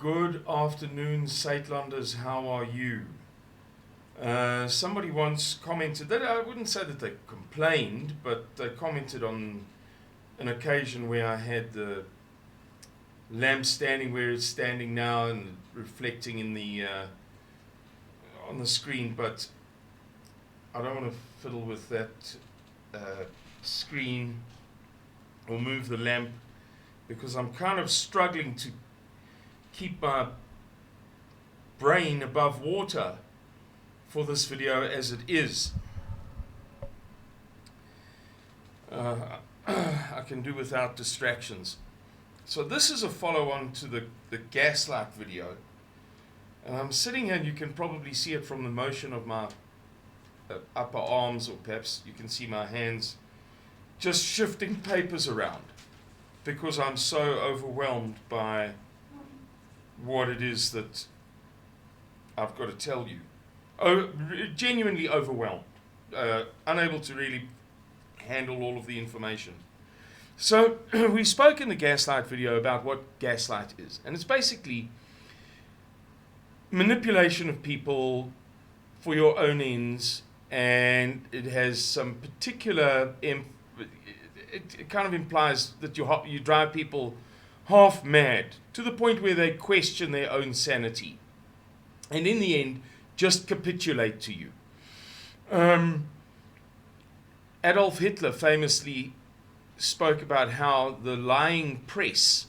Good afternoon, Saitlanders. How are you? Somebody once commented that I wouldn't say that they complained, but they commented on an occasion where I had the lamp standing where it's standing now and reflecting in the on the screen. But I don't want to fiddle with that screen or move the lamp because I'm kind of struggling to keep my brain above water for this video as it is. I can do without distractions. So this is a follow-on to the Gaslight video. And I'm sitting here and you can probably see it from the motion of my upper arms, or perhaps you can see my hands just shifting papers around because I'm so overwhelmed by what it is that I've got to tell you. Oh, genuinely overwhelmed, unable to really handle all of the information. So we spoke in the Gaslight video about what gaslight is, and it's basically manipulation of people for your own ends, and it has some particular it kind of implies that you drive people half mad to the point where they question their own sanity, and in the end just capitulate to you. Adolf Hitler famously spoke about how the lying press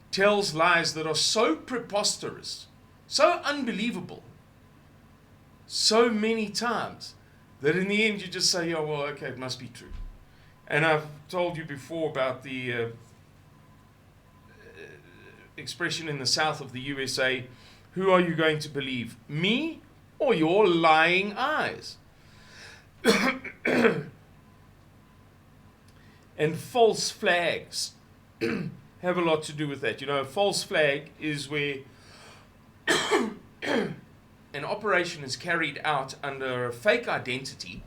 tells lies that are so preposterous, so unbelievable, so many times, that in the end you just say, oh, well, okay, it must be true. And I've told you before about the expression in the south of the USA, who are you going to believe, me or your lying eyes? And false flags have a lot to do with that. You know, a false flag is where an operation is carried out under a fake identity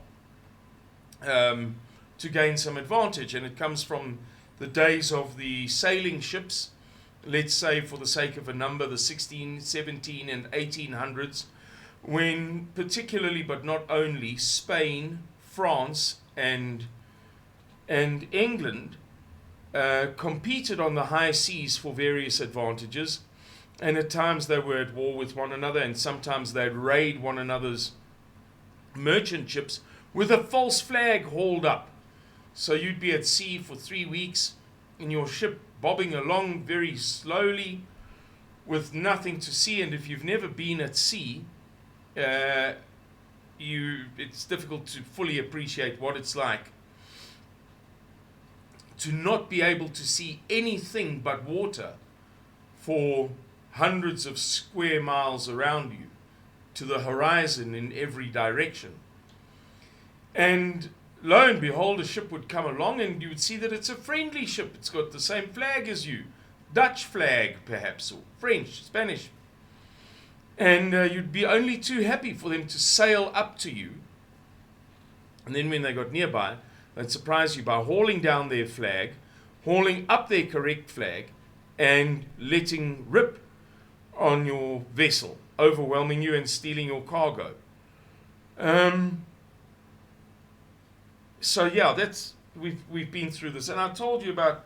to gain some advantage, and it comes from the days of the sailing ships, let's say for the sake of a number, the 16, 17 and 1800s, when particularly but not only Spain, France and England competed on the high seas for various advantages, and at times they were at war with one another, and sometimes they'd raid one another's merchant ships with a false flag hauled up. So you'd be at sea for 3 weeks in your ship bobbing along very slowly with nothing to see, and if you've never been at sea, it's difficult to fully appreciate what it's like to not be able to see anything but water for hundreds of square miles around you, to the horizon in every direction. And lo and behold, a ship would come along and you would see that it's a friendly ship. It's got the same flag as you, Dutch flag perhaps, or French, Spanish. And you'd be only too happy for them to sail up to you. And then when they got nearby, they'd surprise you by hauling down their flag, hauling up their correct flag, and letting rip on your vessel, overwhelming you and stealing your cargo. So yeah, we've been through this, and I told you about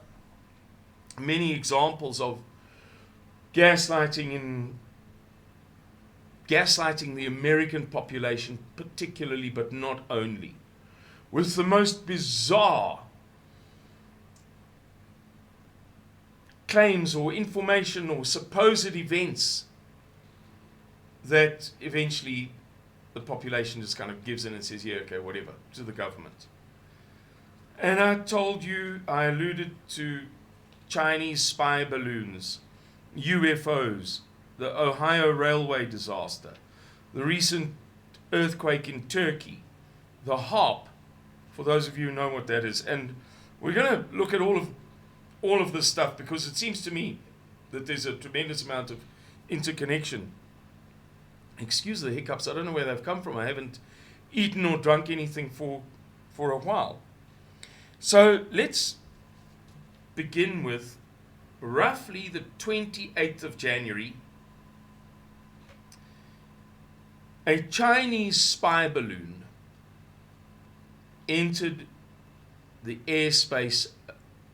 many examples of gaslighting the American population particularly, but not only, with the most bizarre claims or information or supposed events that eventually the population just kind of gives in and says, yeah, okay, whatever, to the government. And I told you, I alluded to Chinese spy balloons, UFOs, the Ohio railway disaster, the recent earthquake in Turkey, the HARP, for those of you who know what that is. And we're going to look at all of this stuff because it seems to me that there's a tremendous amount of interconnection. Excuse the hiccups, I don't know where they've come from. I haven't eaten or drunk anything for a while. So let's begin with roughly the 28th of January, a Chinese spy balloon entered the airspace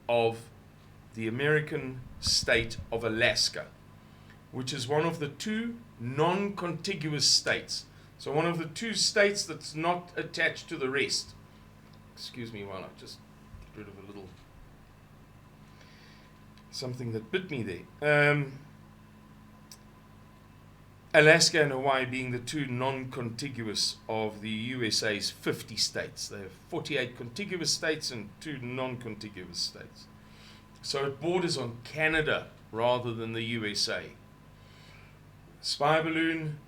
of the American state of Alaska, which is one of the two non-contiguous states. So one of the two states that's not attached to the rest. Excuse me while I just get rid of a little something that bit me there. Alaska and Hawaii being the two non-contiguous of the USA's 50 states. They have 48 contiguous states and two non-contiguous states. So it borders on Canada rather than the USA. Spy balloon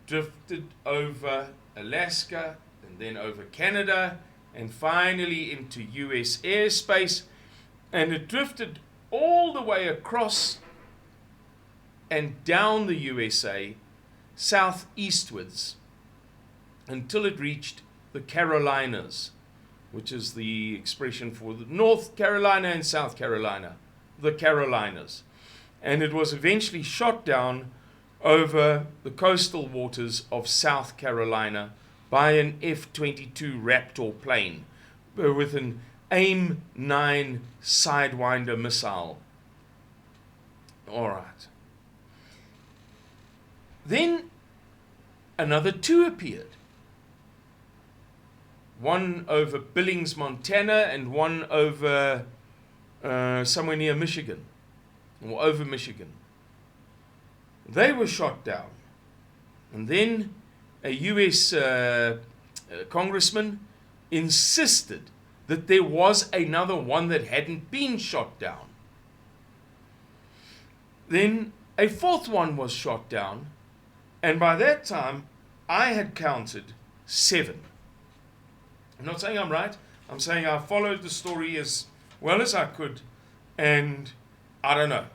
drifted over Alaska and then over Canada and finally into US airspace, and it drifted all the way across and down the USA southeastwards until it reached the Carolinas, which is the expression for the North Carolina and South Carolina, the Carolinas. And it was eventually shot down over the coastal waters of South Carolina by an F-22 Raptor plane with an AIM-9 Sidewinder missile. All right. Then another two appeared. One over Billings, Montana, and one over somewhere near Michigan, or over Michigan. They were shot down. And then a US congressman insisted that there was another one that hadn't been shot down. Then a fourth one was shot down, and by that time I had counted 7. I'm not saying I'm right. I'm saying I followed the story as well as I could, and I don't know.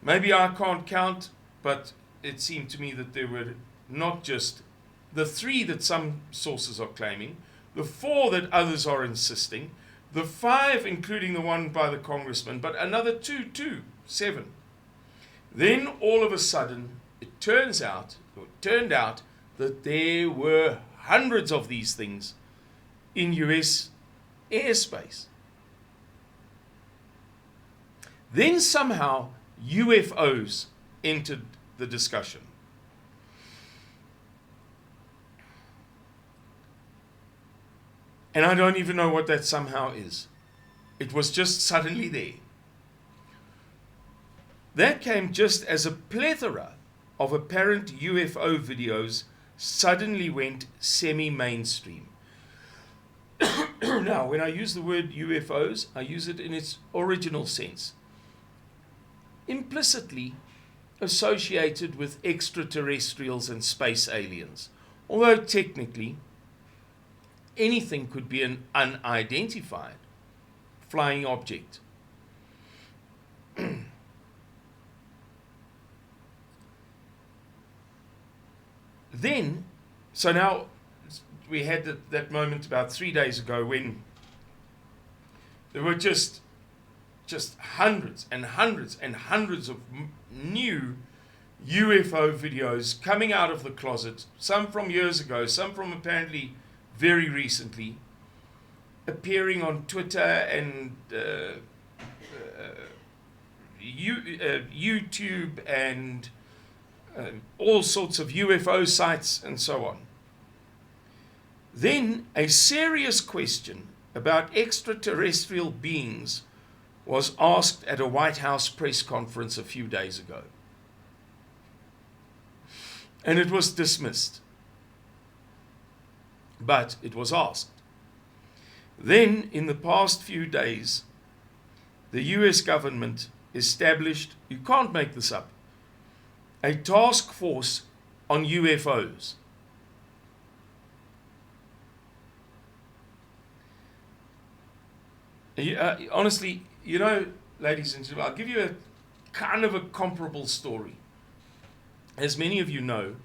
Maybe I can't count, but it seemed to me that there were not just the 3 that some sources are claiming, the 4 that others are insisting, the 5 including the one by the congressman, but another 2 too, 7. Then all of a sudden it turned out that there were hundreds of these things in US airspace. Then somehow UFOs entered the discussion. And I don't even know what that somehow is. It was just suddenly there. That came just as a plethora of apparent UFO videos suddenly went semi-mainstream. Now, when I use the word UFOs, I use it in its original sense, implicitly associated with extraterrestrials and space aliens, although technically anything could be an unidentified flying object. Then, so now we had that moment about 3 days ago when there were just hundreds and hundreds and hundreds of new UFO videos coming out of the closet, some from years ago, some from apparently very recently, appearing on Twitter and YouTube and all sorts of UFO sites and so on. Then a serious question about extraterrestrial beings was asked at a White House press conference a few days ago. And it was dismissed. But it was asked. Then, in the past few days, the US government established, you can't make this up, a task force on UFOs. Honestly, you know, ladies and gentlemen, I'll give you a kind of a comparable story. As many of you know,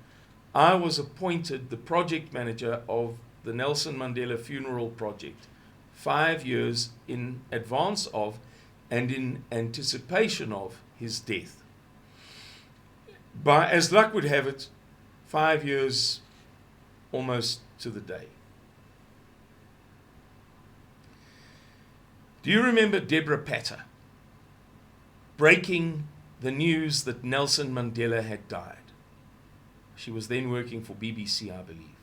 I was appointed the project manager of the Nelson Mandela Funeral Project 5 years in advance of and in anticipation of his death. As luck would have it, 5 years almost to the day. Do you remember Deborah Patter breaking the news that Nelson Mandela had died? She was then working for BBC, I believe.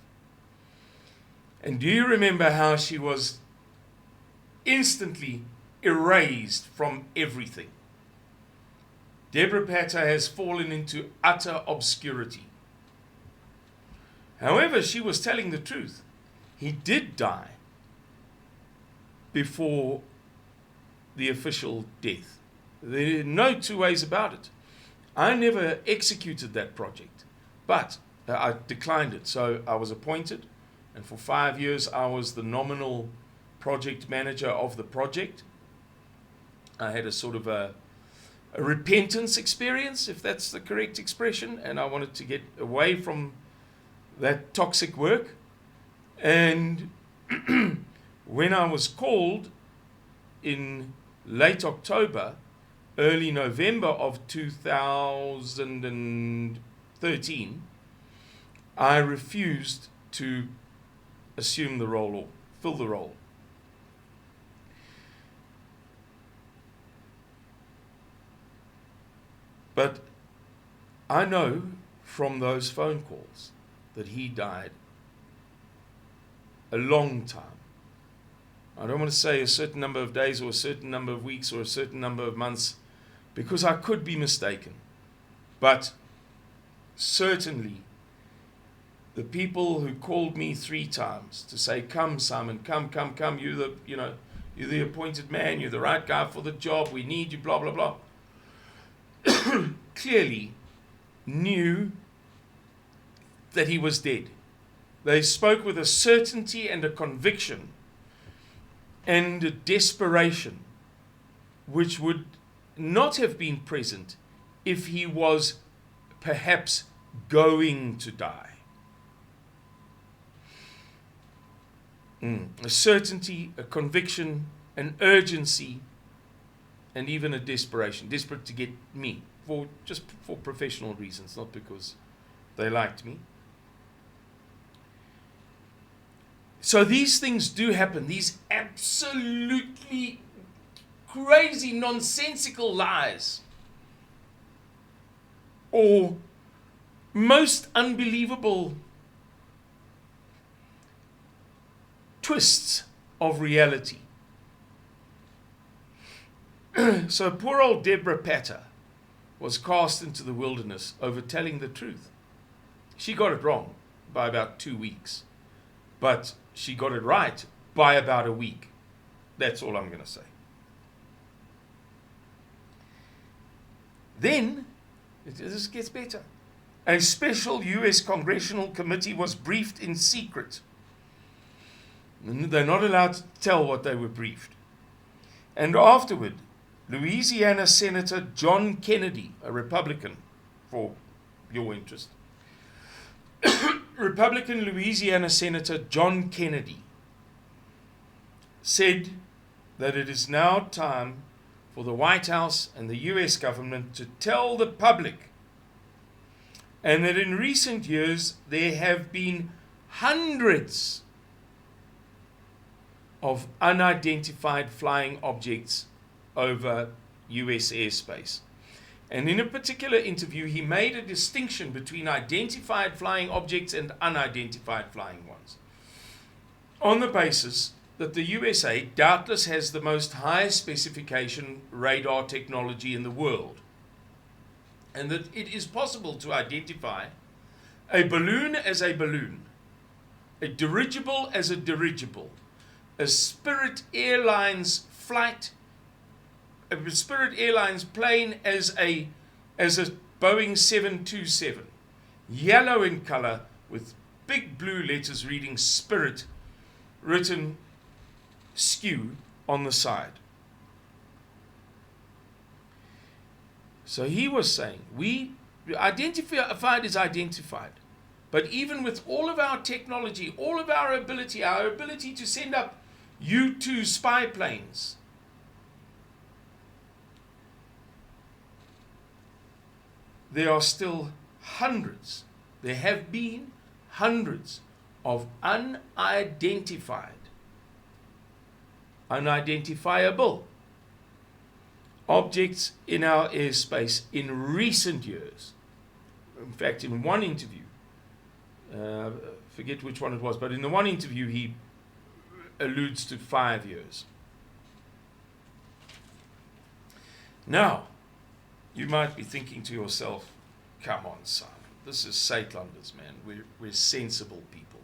And do you remember how she was instantly erased from everything? Deborah Patter has fallen into utter obscurity. However, she was telling the truth. He did die before the official death. There are no two ways about it. I never executed that project, but I declined it. So I was appointed, and for 5 years I was the nominal project manager of the project. I had a sort of a repentance experience, if that's the correct expression, and I wanted to get away from that toxic work. And when I was called in late October, early November of 2013, I refused to assume the role or fill the role. But I know from those phone calls that he died a long time. I don't want to say a certain number of days or a certain number of weeks or a certain number of months, because I could be mistaken. But certainly the people who called me 3 times to say, "Come, Simon, come, you're the appointed man, you're the right guy for the job, we need you, blah, blah, blah," clearly knew that he was dead. They spoke with a certainty and a conviction and a desperation which would not have been present if he was perhaps going to die. A certainty, a conviction, an urgency, and even a desperation. Desperate to get me, just for professional reasons, not because they liked me. So these things do happen, these absolutely crazy, nonsensical lies, or most unbelievable twists of reality. So poor old Deborah Patter was cast into the wilderness over telling the truth. She got it wrong by about 2 weeks, but she got it right by about a week. That's all I'm going to say. Then, this gets better. A special U.S. congressional committee was briefed in secret. They're not allowed to tell what they were briefed. And afterward, Louisiana Senator John Kennedy, a Republican, for your interest, Republican Louisiana Senator John Kennedy said that it is now time for the White House and the U.S. government to tell the public, and that in recent years there have been hundreds of unidentified flying objects over U.S. airspace. And in a particular interview, he made a distinction between identified flying objects and unidentified flying ones, on the basis that the USA doubtless has the most high specification radar technology in the world, and that it is possible to identify a balloon as a balloon, a dirigible as a dirigible, a Spirit Airlines flight, a Spirit Airlines plane as a Boeing 727, yellow in color with big blue letters reading Spirit written skew on the side. So he was saying, identified is identified, but even with all of our technology, all of our ability to send up U-2 spy planes, there are still hundreds, there have been hundreds of unidentifiable objects in our airspace in recent years. In fact, in one interview, forget which one it was, but in the one interview he alludes to 5 years. Now, you might be thinking to yourself, come on, Simon, this is Saitlanders, man. We're sensible people.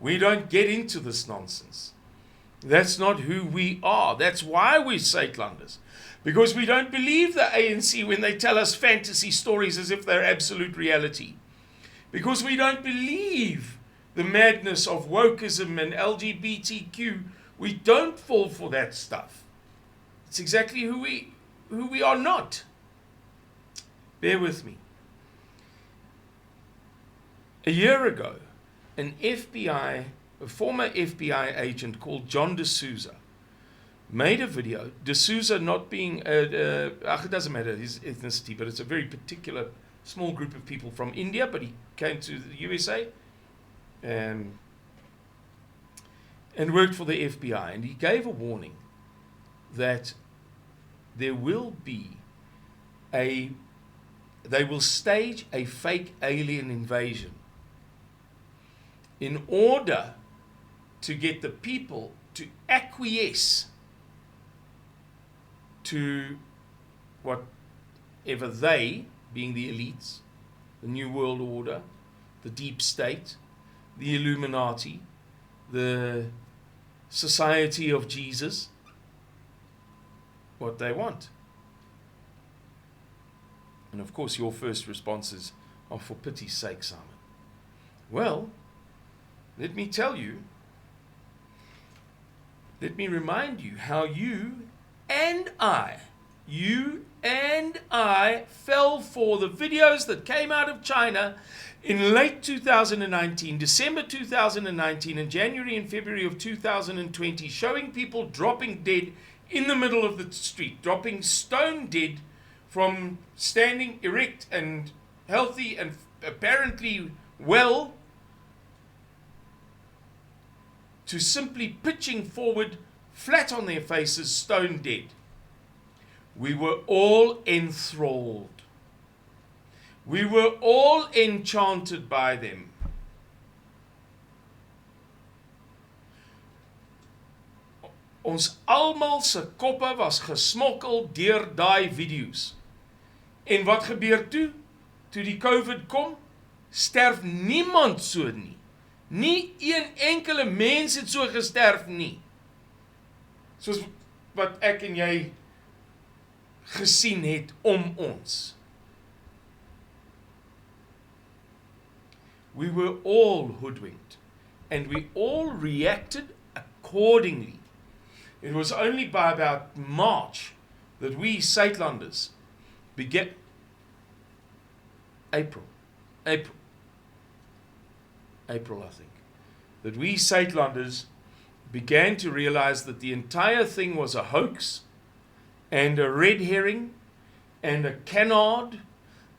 We don't get into this nonsense. That's not who we are. That's why we're Saitlanders. Because we don't believe the ANC when they tell us fantasy stories as if they're absolute reality. Because we don't believe the madness of wokeism and LGBTQ. We don't fall for that stuff. It's exactly who we are not. Bear with me. A year ago, a former FBI agent called John D'Souza made a video. D'Souza not being, it doesn't matter his ethnicity, but it's a very particular small group of people from India, but he came to the USA and worked for the FBI. And he gave a warning that there will be they will stage a fake alien invasion in order to get the people to acquiesce to whatever they, being the elites, the New World Order, the deep state, the Illuminati, the Society of Jesus, what they want. And of course your first responses are, for pity's sake, Simon. Well, let me tell you, let me remind you how you and I fell for the videos that came out of China in late 2019, December 2019, and January and February of 2020, showing people dropping dead in the middle of the street, dropping stone dead from standing erect and healthy and apparently well, to simply pitching forward flat on their faces, stone dead. We were all enthralled. We were all enchanted by them. Ons almal se koppe was gesmokkel deur daai video's. En wat gebeur toe? Toe die COVID kom, sterf niemand so nie. Nie een enkele mens het so gesterf nie. Soos wat ek en jy gesien het om ons. We were all hoodwinked, and we all reacted accordingly. It was only by about March that we Saitlanders began, April, I think, that we Saitlanders began to realize that the entire thing was a hoax and a red herring and a canard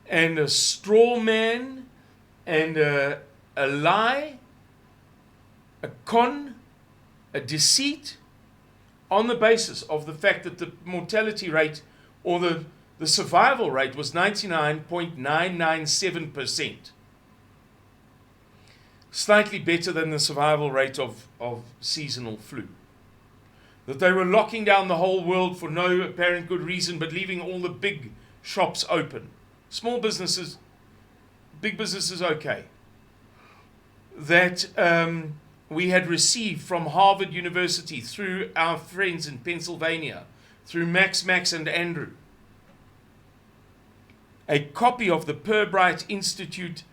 and a straw man and a lie, a con, a deceit, on the basis of the fact that the mortality rate or the survival rate was 99.997%. Slightly better than the survival rate of seasonal flu. That they were locking down the whole world for no apparent good reason, but leaving all the big shops open. Small businesses, big businesses, okay. That we had received from Harvard University through our friends in Pennsylvania, through Max, and Andrew, a copy of the Pirbright Institute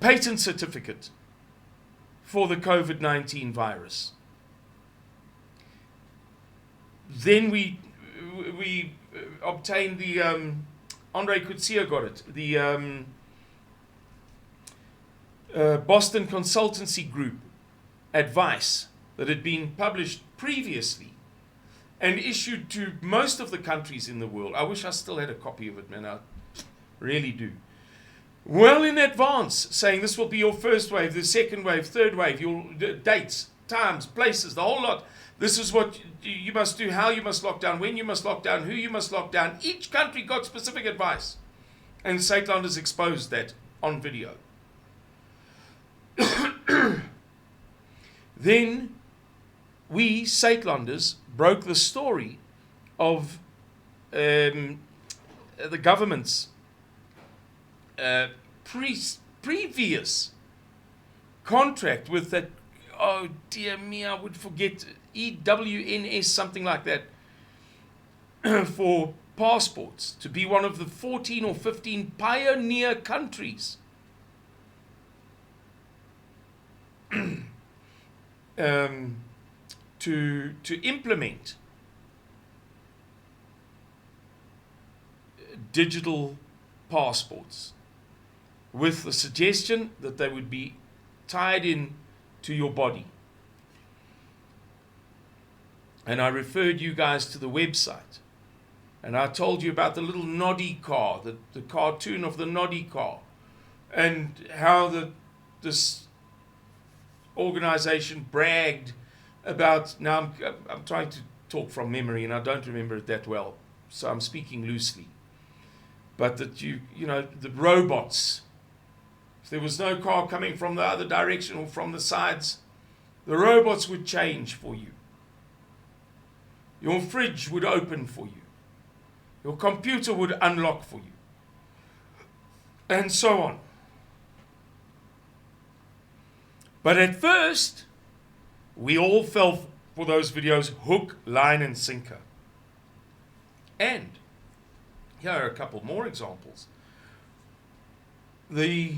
patent certificate for the COVID-19 virus. Then we obtained the, Andre Coetzee got it, the Boston Consultancy Group advice that had been published previously and issued to most of the countries in the world. I wish I still had a copy of it, man. I really do. well in advance, saying this will be your first wave, the second wave, third wave, your dates, times, places, the whole lot. This is what you must do, how you must lock down, when you must lock down, who you must lock down. Each country got specific advice. And Saitlanders exposed that on video. Then we, Saitlanders, broke the story of the government's previous contract with that, oh dear me, I would forget, EWNS, something like that, for passports, to be one of the 14 or 15 pioneer countries to implement digital passports, with the suggestion that they would be tied in to your body. And I referred you guys to the website, and I told you about the little noddy car, the cartoon of the noddy car, and how this organization bragged about. Now I'm trying to talk from memory, and I don't remember it that well, so I'm speaking loosely. But that you know, the robots, if there was no car coming from the other direction or from the sides, the robots would change for you. Your fridge would open for you. Your computer would unlock for you. And so on. But at first, we all fell for those videos hook, line, and sinker. And here are a couple more examples. The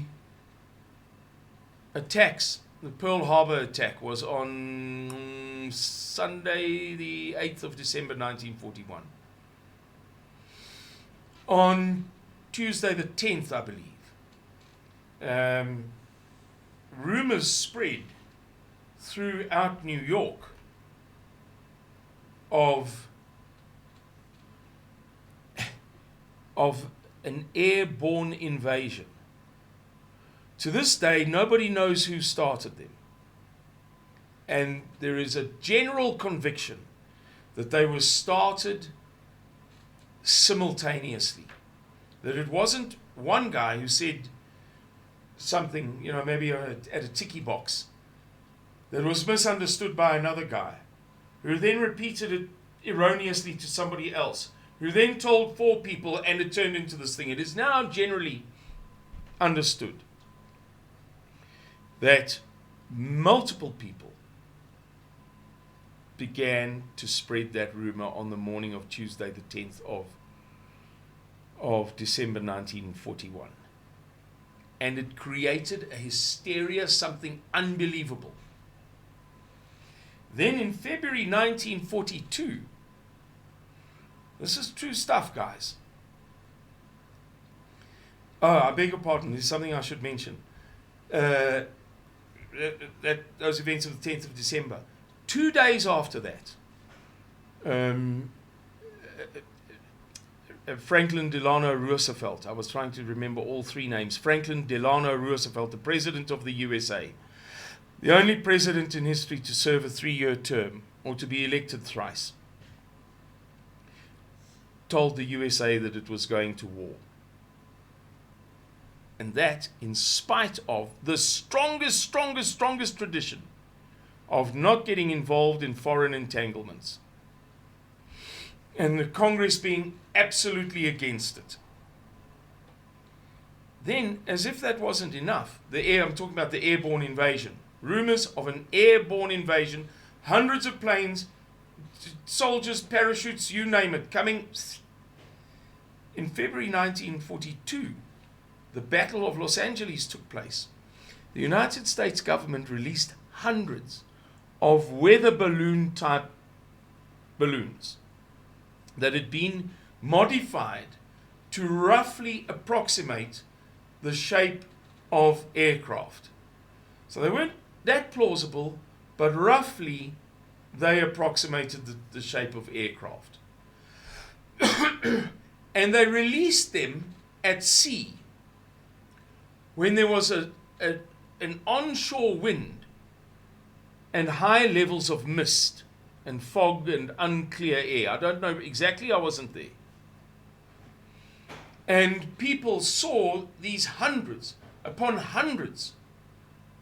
attacks, the Pearl Harbor attack, was on Sunday, the 8th of December, 1941. On Tuesday, the 10th, I believe, rumors spread throughout New York of an airborne invasion. To this day, nobody knows who started them. And there is a general conviction that they were started simultaneously. That it wasn't one guy who said something, you know, maybe at a ticky box, that was misunderstood by another guy, who then repeated it erroneously to somebody else, who then told 4 people, and it turned into this thing. It is now generally understood that multiple people began to spread that rumor on the morning of Tuesday, the 10th of December 1941. And it created a hysteria, something unbelievable. Then in February 1942, this is true stuff, guys. Oh, I beg your pardon, there's something I should mention. Those events of the 10th of December. 2 days after that, Franklin Delano Roosevelt, I was trying to remember all 3 names, Franklin Delano Roosevelt, the President of the USA, the only president in history to serve a 3-year term, or to be elected thrice, told the USA that it was going to war. And that in spite of the strongest tradition of not getting involved in foreign entanglements. And the Congress being absolutely against it. Then, as if that wasn't enough, I'm talking about the airborne invasion. Rumors of an airborne invasion, hundreds of planes, soldiers, parachutes, you name it, coming. In February 1942, the Battle of Los Angeles took place. The United States government released hundreds of weather balloon type balloons that had been modified to roughly approximate the shape of aircraft. So they weren't that plausible, but roughly they approximated the shape of aircraft. And they released them at sea when there was an onshore wind and high levels of mist and fog and unclear air. I don't know exactly, I wasn't there. And people saw these hundreds upon hundreds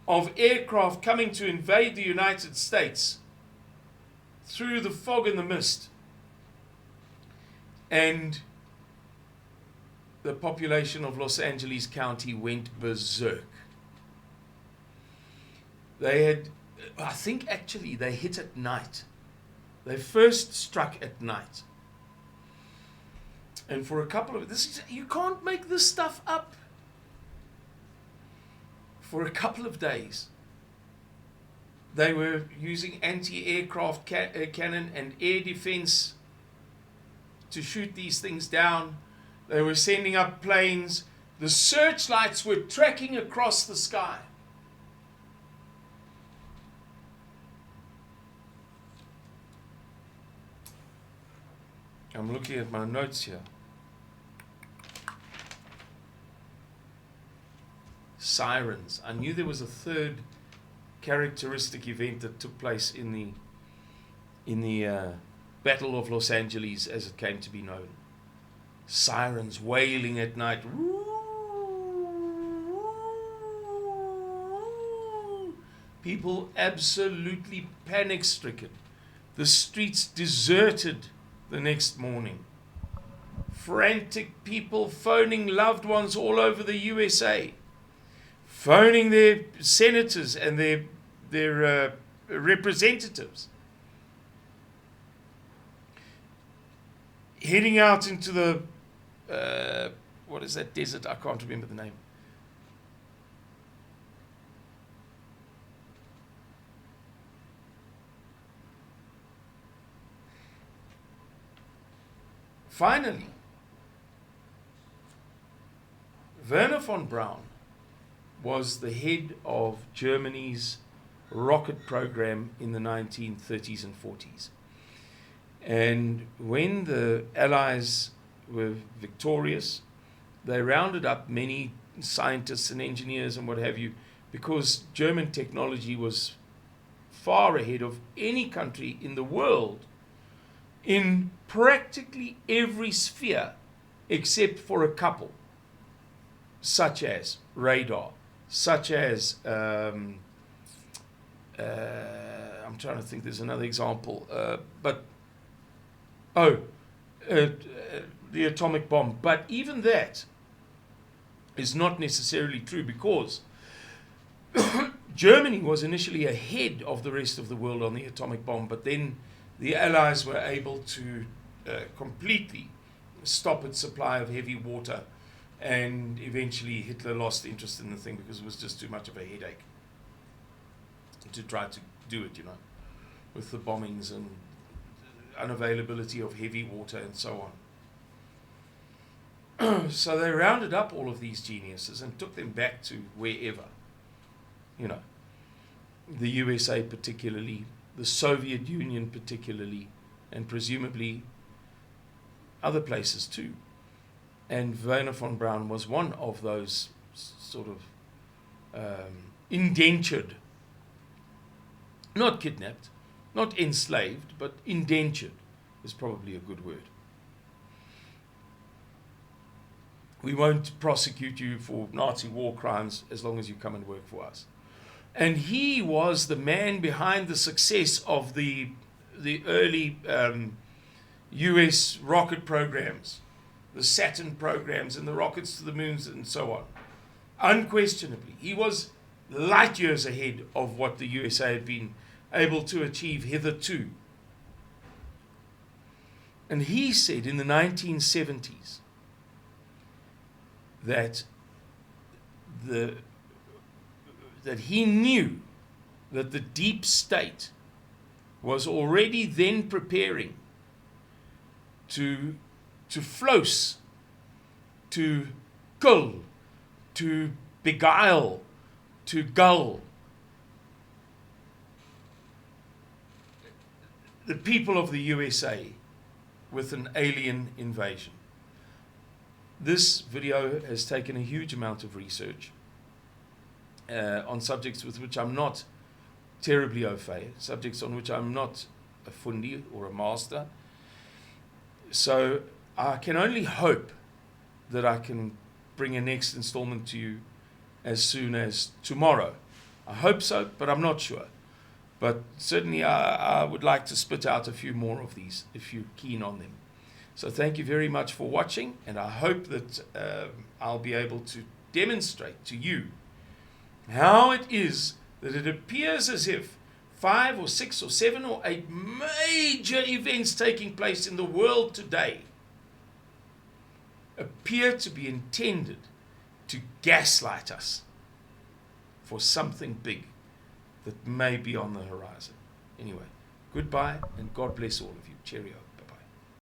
of aircraft coming to invade the United States through the fog and the mist. And the population of Los Angeles County went berserk. They had, I think actually they hit at night. They first struck at night. And for a couple of, you can't make this stuff up. For a couple of days, they were using anti-aircraft cannon and air defense to shoot these things down. They were sending up planes. The searchlights were tracking across the sky. I'm looking at my notes here. Sirens. I knew there was a third characteristic event that took place in the Battle of Los Angeles, as it came to be known. Sirens wailing at night. People absolutely panic-stricken. The streets deserted the next morning. Frantic people phoning loved ones all over the USA, phoning their senators and their representatives, heading out into the what is that desert? I can't remember the name. Finally, Wernher von Braun was the head of Germany's rocket program in the 1930s and 40s. And when the Allies were victorious, they rounded up many scientists and engineers and what have you, because German technology was far ahead of any country in the world in practically every sphere except for a couple, such as radar, such as I'm trying to think, there's another example, the atomic bomb. But even that is not necessarily true, because Germany was initially ahead of the rest of the world on the atomic bomb, but then the Allies were able to completely stop its supply of heavy water, and eventually Hitler lost interest in the thing because it was just too much of a headache to try to do it, with the bombings and unavailability of heavy water and so on. So they rounded up all of these geniuses and took them back to wherever, the USA particularly, the Soviet Union particularly, and presumably other places too. And Wernher von Braun was one of those sort of indentured, not kidnapped, not enslaved, but indentured is probably a good word. We won't prosecute you for Nazi war crimes as long as you come and work for us. And he was the man behind the success of the early US rocket programs, the Saturn programs and the rockets to the moons and so on. Unquestionably, he was light years ahead of what the USA had been able to achieve hitherto. And he said in the 1970s that he knew that the deep state was already then preparing to float, to gull, to beguile, to gull the people of the USA with an alien invasion. This video has taken a huge amount of research. on subjects with which I'm not terribly au fait, subjects on which I'm not a fundi or a master. So I can only hope that I can bring a next installment to you as soon as tomorrow. I hope so, but I'm not sure. But certainly I would like to spit out a few more of these if you're keen on them. So thank you very much for watching, and I hope that I'll be able to demonstrate to you how it is that it appears as if 5 or 6 or 7 or 8 major events taking place in the world today appear to be intended to gaslight us for something big that may be on the horizon. Anyway, goodbye and God bless all of you. Cheerio.